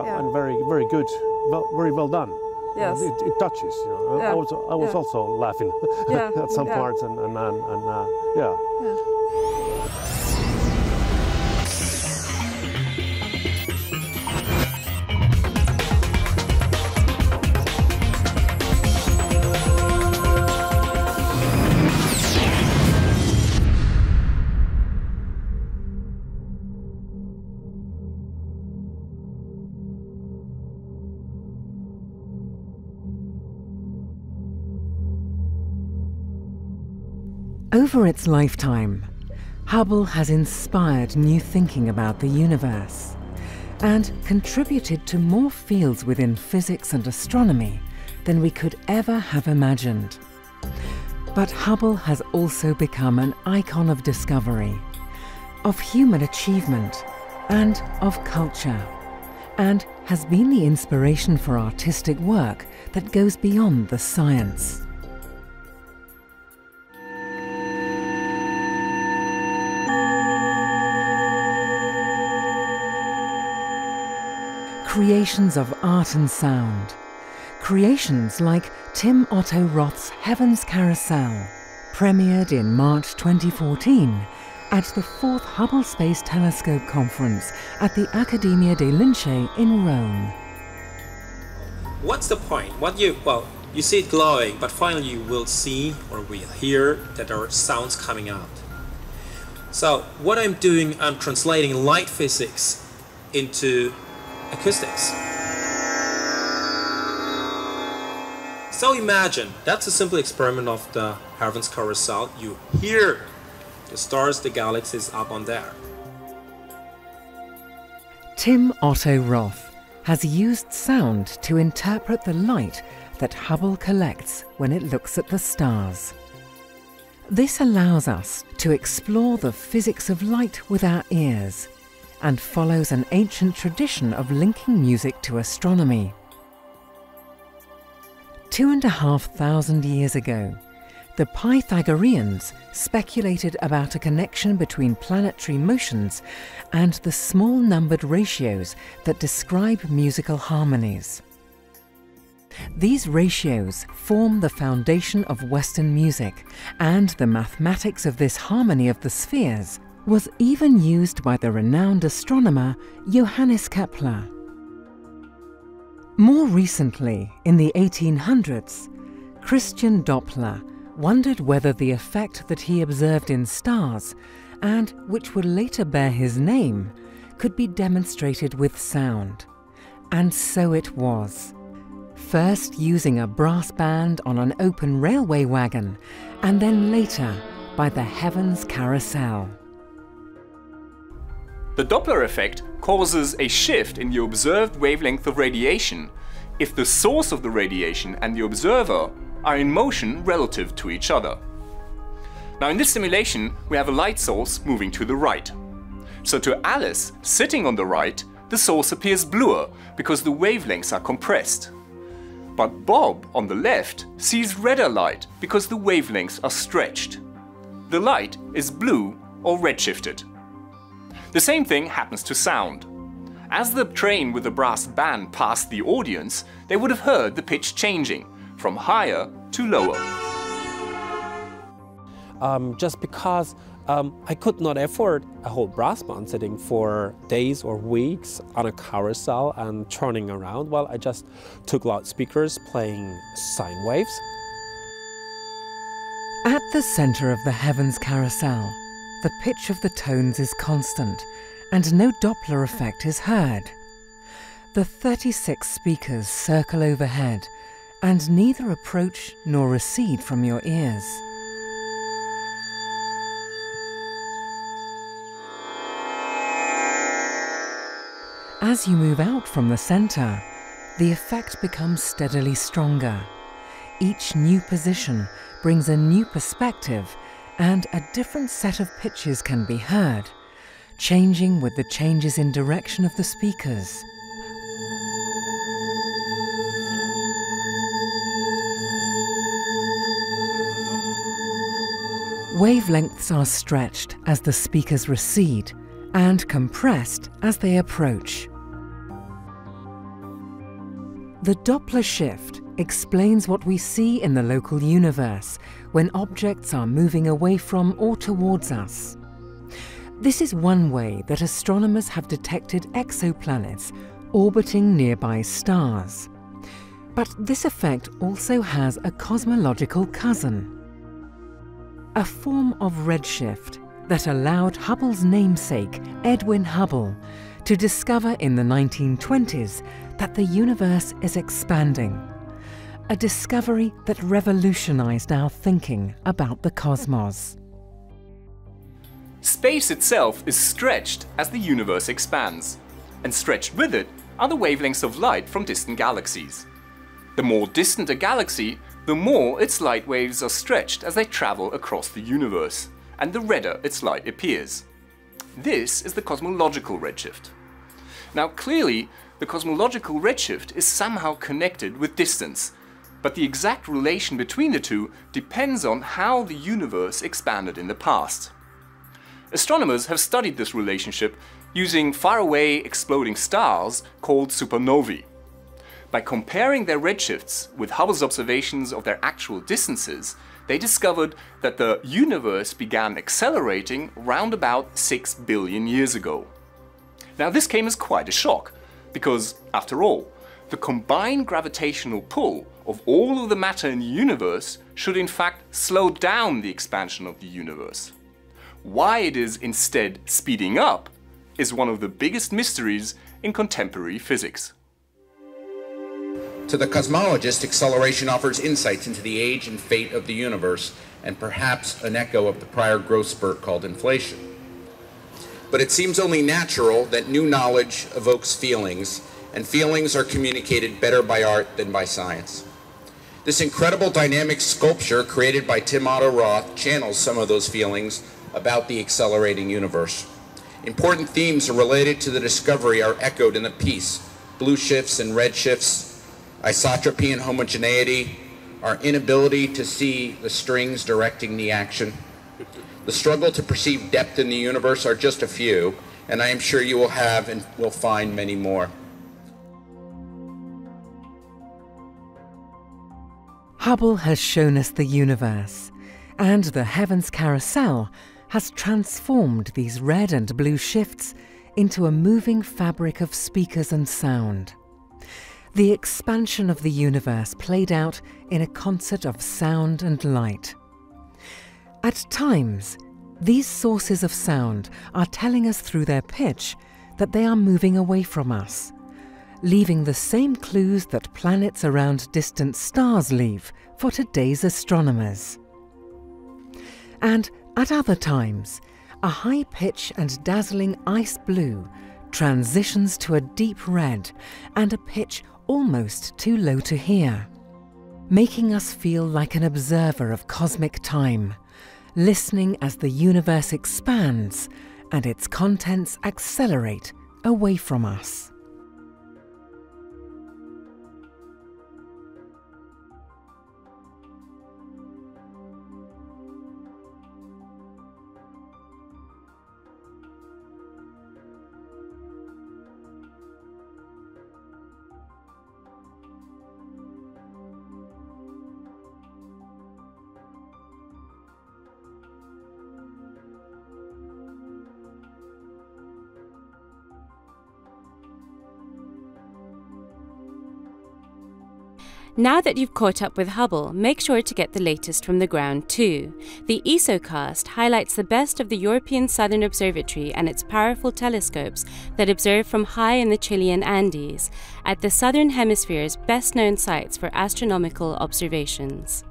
yeah, and very good, very well done. Yes. It touches, you know. Yeah. I was also laughing at some parts, and yeah. Over its lifetime, Hubble has inspired new thinking about the universe and contributed to more fields within physics and astronomy than we could ever have imagined. But Hubble has also become an icon of discovery, of human achievement, and of culture, and has been the inspiration for artistic work that goes beyond the science. Creations of art and sound. Creations like Tim Otto Roth's Heaven's Carousel, premiered in March 2014 at the 4th Hubble Space Telescope Conference at the Accademia dei Lincei in Rome. What's the point? You see it glowing, but finally you will see or will hear that there are sounds coming out. So what I'm doing, I'm translating light physics into acoustics. So imagine, that's a simple experiment of the Heaven's Carousel. You hear the stars, the galaxies up on there. Tim Otto Roth has used sound to interpret the light that Hubble collects when it looks at the stars. This allows us to explore the physics of light with our ears, and follows an ancient tradition of linking music to astronomy. 2,500 years ago, the Pythagoreans speculated about a connection between planetary motions and the small numbered ratios that describe musical harmonies. These ratios form the foundation of Western music, and the mathematics of this harmony of the spheres was even used by the renowned astronomer Johannes Kepler. More recently, in the 1800s, Christian Doppler wondered whether the effect that he observed in stars, and which would later bear his name, could be demonstrated with sound. And so it was. First using a brass band on an open railway wagon, and then later by the Heaven's Carousel. The Doppler effect causes a shift in the observed wavelength of radiation if the source of the radiation and the observer are in motion relative to each other. Now in this simulation we have a light source moving to the right. So to Alice, sitting on the right, the source appears bluer because the wavelengths are compressed. But Bob on the left sees redder light because the wavelengths are stretched. The light is blue or redshifted. The same thing happens to sound. As the train with the brass band passed the audience, they would have heard the pitch changing from higher to lower. Just because I could not afford a whole brass band sitting for days or weeks on a carousel and turning around, well, I just took loudspeakers playing sine waves. At the center of the Heaven's Carousel, the pitch of the tones is constant, and no Doppler effect is heard. The 36 speakers circle overhead, and neither approach nor recede from your ears. As you move out from the center, the effect becomes steadily stronger. Each new position brings a new perspective, and a different set of pitches can be heard, changing with the changes in direction of the speakers. Wavelengths are stretched as the speakers recede and compressed as they approach. The Doppler shift explains what we see in the local universe when objects are moving away from or towards us. This is one way that astronomers have detected exoplanets orbiting nearby stars. But this effect also has a cosmological cousin. A form of redshift that allowed Hubble's namesake, Edwin Hubble, to discover in the 1920s that the universe is expanding. A discovery that revolutionized our thinking about the cosmos. Space itself is stretched as the universe expands, and stretched with it are the wavelengths of light from distant galaxies. The more distant a galaxy, the more its light waves are stretched as they travel across the universe, and the redder its light appears. This is the cosmological redshift. Now clearly, the cosmological redshift is somehow connected with distance, but the exact relation between the two depends on how the universe expanded in the past. Astronomers have studied this relationship using faraway exploding stars called supernovae. By comparing their redshifts with Hubble's observations of their actual distances, they discovered that the universe began accelerating round about 6 billion years ago. Now this came as quite a shock, because, after all, the combined gravitational pull of all of the matter in the universe should in fact slow down the expansion of the universe. Why it is instead speeding up is one of the biggest mysteries in contemporary physics. To the cosmologist, acceleration offers insights into the age and fate of the universe, and perhaps an echo of the prior growth spurt called inflation. But it seems only natural that new knowledge evokes feelings, and feelings are communicated better by art than by science. This incredible dynamic sculpture created by Tim Otto Roth channels some of those feelings about the accelerating universe. Important themes related to the discovery are echoed in the piece: blue shifts and red shifts, isotropy and homogeneity, our inability to see the strings directing the action. The struggle to perceive depth in the universe are just a few, and I am sure you will have and will find many more. Hubble has shown us the universe, and the heavens carousel has transformed these red and blue shifts into a moving fabric of speakers and sound. The expansion of the universe played out in a concert of sound and light. At times, these sources of sound are telling us through their pitch that they are moving away from us, leaving the same clues that planets around distant stars leave for today's astronomers. And at other times, a high pitch and dazzling ice blue transitions to a deep red and a pitch almost too low to hear, making us feel like an observer of cosmic time, listening as the universe expands and its contents accelerate away from us. Now that you've caught up with Hubble, make sure to get the latest from the ground too. The ESOcast highlights the best of the European Southern Observatory and its powerful telescopes that observe from high in the Chilean Andes, at the Southern Hemisphere's best-known sites for astronomical observations.